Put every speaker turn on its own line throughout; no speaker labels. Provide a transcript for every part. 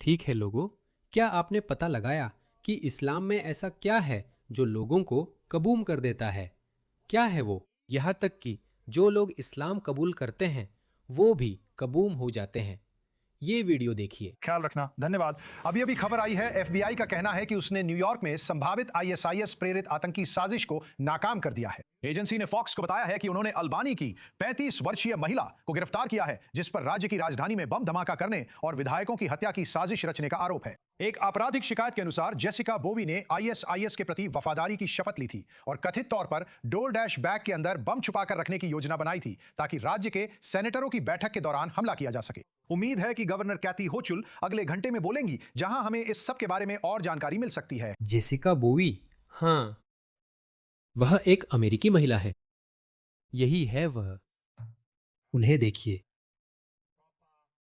ठीक है लोगों, क्या आपने पता लगाया कि इस्लाम में ऐसा क्या है जो लोगों को कबूल कर देता है? क्या है वो? यहाँ तक कि जो लोग इस्लाम कबूल करते हैं वो भी कबूल हो जाते हैं। ये वीडियो देखिए।
ख्याल रखना, धन्यवाद। अभी अभी खबर आई है, एफबीआई का कहना है कि उसने न्यूयॉर्क में संभावित आईएसआईएस प्रेरित आतंकी साजिश को नाकाम कर दिया है। एजेंसी ने फॉक्स को बताया है कि उन्होंने अल्बानी की 35 वर्षीय महिला को गिरफ्तार किया है, जिस पर राज्य की राजधानी में बम धमाका करने और विधायकों की हत्या की साजिश रचने का आरोप है। एक आपराधिक शिकायत के अनुसार जेसिका बोवी ने आईएसआईएस के प्रति वफादारी की शपथ ली थी और कथित तौर पर डोर डैश बैग के अंदर बम छुपाकर रखने की योजना बनाई थी ताकि राज्य के सेनेटरों की बैठक के दौरान हमला किया जा सके। उम्मीद है कि गवर्नर कैथी होचुल अगले घंटे में बोलेंगी, जहां हमें इस सब के बारे में और जानकारी मिल सकती है।
जेसिका बोवी, हाँ, वह एक अमेरिकी महिला है। यही है वह। उन्हें देखिए,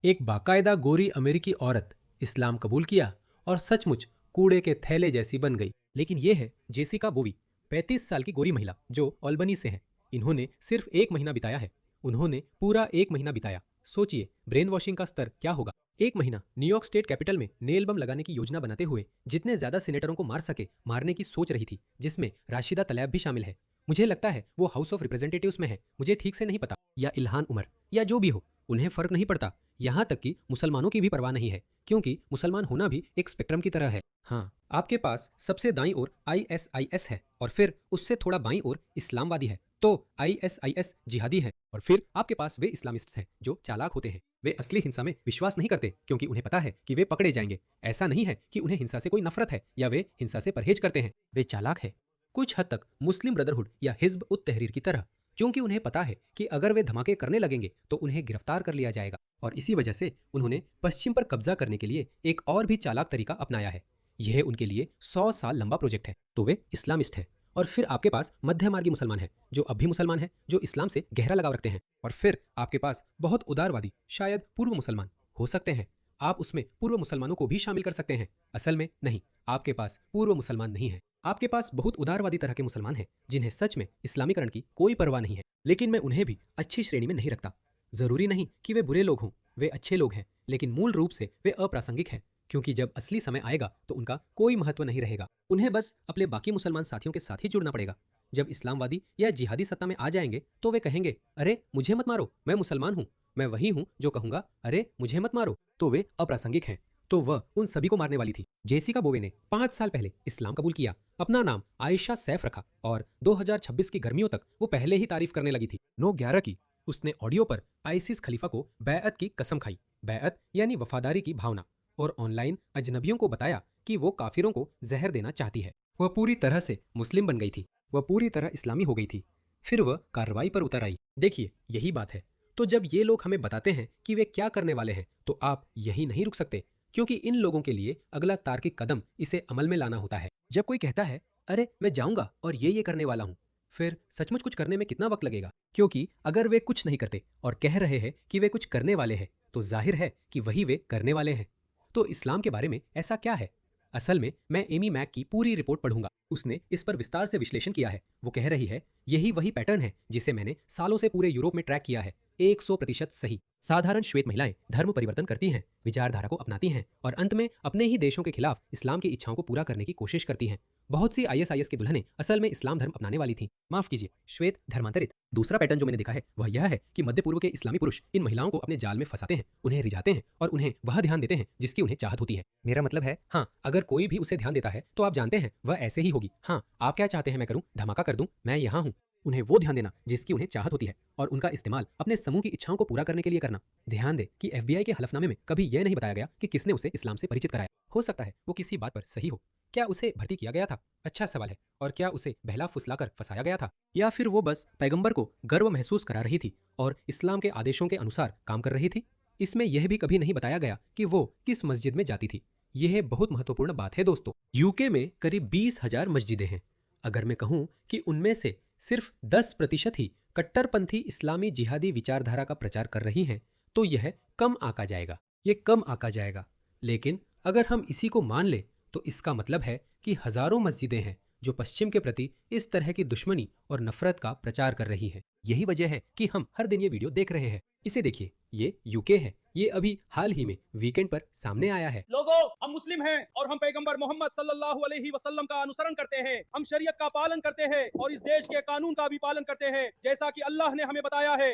एक बाकायदा गोरी अमेरिकी औरत इस्लाम कबूल किया और सचमुच कूड़े के थैले जैसी बन गई। लेकिन यह है जेसिका बोवी, 35 साल की गोरी महिला जो अल्बनी से है। इन्होंने सिर्फ 1 महीना बिताया है। उन्होंने पूरा 1 महीना बिताया। सोचिए ब्रेन वॉशिंग का स्तर क्या होगा। 1 महीना न्यूयॉर्क स्टेट कैपिटल में नेल बम लगाने की योजना बनाते हुए जितने ज्यादा सीनेटरों को मार सके मारने की सोच रही थी, जिसमें राशिदा तलैब भी शामिल है। मुझे लगता है वो हाउस ऑफ रिप्रेजेंटेटिव्स में है, मुझे ठीक से नहीं पता, या इल्हान उमर, या जो भी हो, उन्हें फर्क नहीं पड़ता। यहाँ तक कि मुसलमानों की भी परवाह नहीं है, क्योंकि मुसलमान होना भी एक स्पेक्ट्रम की तरह है। हाँ, आपके पास सबसे दाईं ओर आईएसआईएस है और फिर उससे थोड़ा बाईं ओर इस्लामवादी है, तो आईएसआईएस जिहादी है। और फिर आपके पास वे इस्लामिस्ट्स हैं जो चालाक होते हैं। वे असली हिंसा में विश्वास नहीं करते क्योंकि उन्हें पता है कि वे पकड़े जाएंगे। ऐसा नहीं है कि उन्हें हिंसा से कोई नफरत है या वे हिंसा से परहेज करते हैं। वे चालाक है, कुछ हद तक मुस्लिम ब्रदरहुड या हिज्ब उत तहरीर की तरह, क्योंकि उन्हें पता है कि अगर वे धमाके करने लगेंगे तो उन्हें गिरफ्तार कर लिया जाएगा। और इसी वजह से उन्होंने पश्चिम पर कब्जा करने के लिए एक और भी चालाक तरीका अपनाया है। यह उनके लिए 100 साल लंबा प्रोजेक्ट है। तो वे इस्लामिस्ट है। और फिर आपके पास मध्य मार्गी मुसलमान है जो अब भी मुसलमान है, जो इस्लाम से गहरा लगाव रखते हैं। और फिर आपके पास बहुत उदारवादी, शायद पूर्व मुसलमान हो सकते हैं। आप उसमें पूर्व मुसलमानों को भी शामिल कर सकते हैं। असल में नहीं, आपके पास पूर्व मुसलमान नहीं है। आपके पास बहुत उदारवादी तरह के मुसलमान हैं जिन्हें सच में इस्लामीकरण की कोई परवाह नहीं है। लेकिन मैं उन्हें भी अच्छी श्रेणी में नहीं रखता। जरूरी नहीं कि वे बुरे लोग हों, वे अच्छे लोग हैं, लेकिन मूल रूप से वे अप्रासंगिक हैं, क्योंकि जब असली समय आएगा तो उनका कोई महत्व नहीं रहेगा। उन्हें बस अपने बाकी मुसलमान साथियों के साथ ही जुड़ना पड़ेगा। जब इस्लामवादी या जिहादी सत्ता में आ जाएंगे तो वे कहेंगे, अरे मुझे मत मारो, मैं मुसलमान हूँ। मैं वही हूँ जो कहूंगा, अरे मुझे मत मारो। तो वे अप्रासंगिक हैं। तो वह उन सभी को मारने वाली थी। जेसिका बोवे ने 5 साल पहले इस्लाम कबूल किया, अपना नाम आयशा सैफ रखा और 2026 की गर्मियों तक वो पहले ही तारीफ करने लगी थी। 9/11 की उसने ऑडियो पर आईसिस खलीफा को बैअत की कसम खाई। बैअत यानी वफादारी की भावना। और ऑनलाइन अजनबियों को बताया कि वो काफिरों को जहर देना चाहती है। वह पूरी तरह से मुस्लिम बन गई थी। वह पूरी तरह इस्लामी हो गई थी। फिर वह कार्रवाई पर उतर आई। देखिए, यही बात है। तो जब ये लोग हमें बताते हैं कि वे क्या करने वाले हैं, तो आप यही नहीं रुक सकते, क्योंकि इन लोगों के लिए अगला तार्किक कदम इसे अमल में लाना होता है। जब कोई कहता है, अरे मैं जाऊंगा और ये करने वाला हूँ, फिर सचमुच कुछ करने में कितना वक्त लगेगा? क्योंकि अगर वे कुछ नहीं करते और कह रहे हैं कि वे कुछ करने वाले हैं, तो जाहिर है कि वही वे करने वाले हैं। तो इस्लाम के बारे में ऐसा क्या है? असल में मैं एमी मैक की पूरी रिपोर्ट पढ़ूंगा। उसने इस पर विस्तार से विश्लेषण किया है। वो कह रही है, यही वही पैटर्न है जिसे मैंने सालों से पूरे यूरोप में ट्रैक किया है। 100% सही। साधारण श्वेत महिलाएं धर्म परिवर्तन करती हैं, विचारधारा को अपनाती हैं और अंत में अपने ही देशों के खिलाफ इस्लाम की इच्छाओं को पूरा करने की कोशिश करती हैं। बहुत सी आईएसआईएस की दुल्हनें असल में इस्लाम धर्म अपनाने वाली थीं। माफ कीजिए, श्वेत धर्मांतरित। दूसरा पैटर्न जो मैंने देखा है वह यह है कि मध्य पूर्व के इस्लामी पुरुष इन महिलाओं को अपने जाल में फंसाते हैं, उन्हें रिझाते हैं और उन्हें वह ध्यान देते हैं जिसकी उन्हें चाहत होती है। मेरा मतलब है, हाँ, अगर कोई भी उसे ध्यान देता है तो आप जानते हैं वह ऐसे ही होगी। हाँ, आप क्या चाहते हैं मैं करूं? धमाका कर दूं? मैं यहाँ हूँ। उन्हें वो ध्यान देना जिसकी उन्हें चाहत होती है और उनका इस्तेमाल अपने समूह की इच्छाओं को पूरा करने के लिए करना। ध्यान दे कि एफबीआई के हलफनामे में कभी यह नहीं बताया गया कि किसने उसे इस्लाम से परिचित कराया। हो सकता है वो किसी बात पर सही हो। क्या उसे भर्ती किया गया था? अच्छा सवाल है। और क्या उसे बहला फुसलाकर फंसाया गया था? या फिर वो बस पैगंबर को गर्व महसूस करा रही थी और इस्लाम के आदेशों के अनुसार काम कर रही थी? इसमें यह भी कभी नहीं बताया गया कि वो किस मस्जिद में जाती थी। यह बहुत महत्वपूर्ण बात है दोस्तों। यूके में करीब 20,000 मस्जिदें हैं। अगर मैं कहूं कि उनमें से सिर्फ 10% ही कट्टरपंथी इस्लामी जिहादी विचारधारा का प्रचार कर रही हैं, तो यह कम आंका जाएगा। ये कम आंका जाएगा। लेकिन अगर हम इसी को मान ले तो इसका मतलब है कि हजारों मस्जिदें हैं जो पश्चिम के प्रति इस तरह की दुश्मनी और नफरत का प्रचार कर रही हैं। यही वजह है कि हम हर दिन ये वीडियो देख रहे हैं। इसे देखिए, ये यूके है, ये अभी हाल ही में वीकेंड पर सामने आया है।
लोगों, हम मुस्लिम हैं और हम पैगंबर मोहम्मद सल्लल्लाहु अलैहि वसल्लम का अनुसरण करते हैं। हम शरीयत का पालन करते हैं और इस देश के कानून का भी पालन करते हैं, जैसा कि अल्लाह ने हमें बताया है।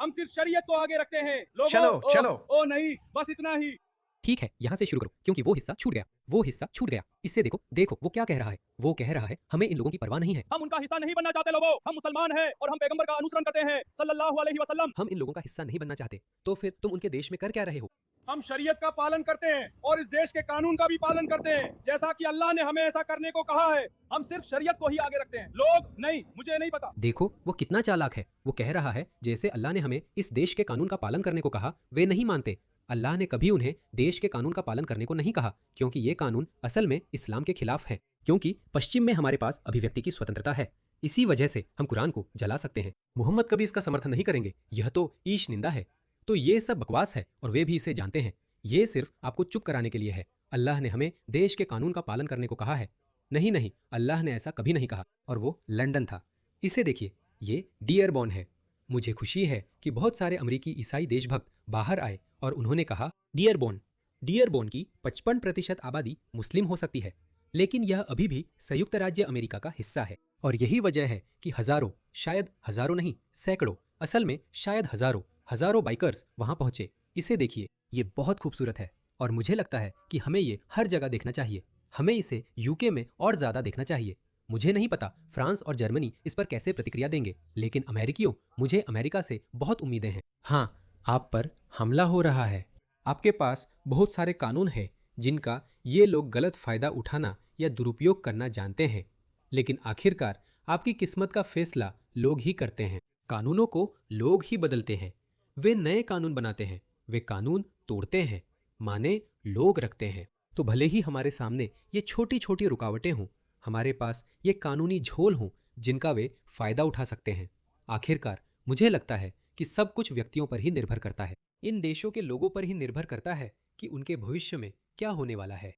हम सिर्फ शरीयत को आगे रखते हैं। लोगों,
चलो।
ओ नहीं, बस इतना ही।
ठीक है, यहाँ से शुरू करो, क्योंकि वो हिस्सा छूट गया। वो हिस्सा छूट गया। इससे देखो देखो वो क्या कह रहा है। वो कह रहा है हमें इन लोगों की परवाह नहीं है।
हम उनका हिस्सा नहीं बनना चाहते। लोगों, हम मुसलमान हैं और हम पैगंबर का अनुसरण करते हैं सल्लल्लाहु अलैहि वसल्लम।
हम इन लोगों का हिस्सा नहीं बनना चाहते, तो फिर तुम उनके देश में कर क्या रहे हो?
हम शरीयत का पालन करते हैं और इस देश के कानून का भी पालन करते हैं, जैसा कि अल्लाह ने हमें ऐसा करने को कहा है। हम सिर्फ शरीयत को ही आगे रखते हैं। लोग नहीं, मुझे नहीं पता।
देखो वो कितना चालाक है। वो कह रहा है जैसे अल्लाह ने हमें इस देश के कानून का पालन करने को कहा, वे नहीं मानते। अल्लाह ने कभी उन्हें देश के कानून का पालन करने को नहीं कहा, क्योंकि ये कानून असल में इस्लाम के खिलाफ है। क्योंकि पश्चिम में हमारे पास अभिव्यक्ति की स्वतंत्रता है, इसी वजह से हम कुरान को जला सकते हैं। मोहम्मद कभी इसका समर्थन नहीं करेंगे, यह तो ईश निंदा है। तो ये सब बकवास है और वे भी इसे जानते हैं। ये सिर्फ आपको चुप कराने के लिए है। अल्लाह ने हमें देश के कानून का पालन करने को कहा है। नहीं नहीं, अल्लाह ने ऐसा कभी नहीं कहा। और वो लंदन था। इसे देखिए, ये डियरबॉर्न है। मुझे खुशी है कि बहुत सारे अमेरिकी ईसाई देशभक्त बाहर आए और उन्होंने कहा डियरबॉर्न की 55% आबादी मुस्लिम हो सकती है, लेकिन यह अभी भी संयुक्त राज्य अमेरिका का हिस्सा है। और यही वजह है कि हजारों, शायद हजारों नहीं, सैकड़ों, असल में शायद हजारों बाइकर्स वहां पहुंचे। इसे देखिए, ये बहुत खूबसूरत है और मुझे लगता है कि हमें ये हर जगह देखना चाहिए। हमें इसे यूके में और ज्यादा देखना चाहिए। मुझे नहीं पता फ्रांस और जर्मनी इस पर कैसे प्रतिक्रिया देंगे, लेकिन अमेरिकियों, मुझे अमेरिका से बहुत उम्मीदें हैं। हाँ, आप पर हमला हो रहा है। आपके पास बहुत सारे कानून हैं जिनका ये लोग गलत फायदा उठाना या दुरुपयोग करना जानते हैं, लेकिन आखिरकार आपकी किस्मत का फैसला लोग ही करते हैं। कानूनों को लोग ही बदलते हैं। वे नए कानून बनाते हैं, वे कानून तोड़ते हैं, माने लोग रखते हैं। तो भले ही हमारे सामने ये छोटी छोटी रुकावटें हों, हमारे पास ये कानूनी झोल हों जिनका वे फायदा उठा सकते हैं। आखिरकार मुझे लगता है कि सब कुछ व्यक्तियों पर ही निर्भर करता है। इन देशों के लोगों पर ही निर्भर करता है कि उनके भविष्य में क्या होने वाला है।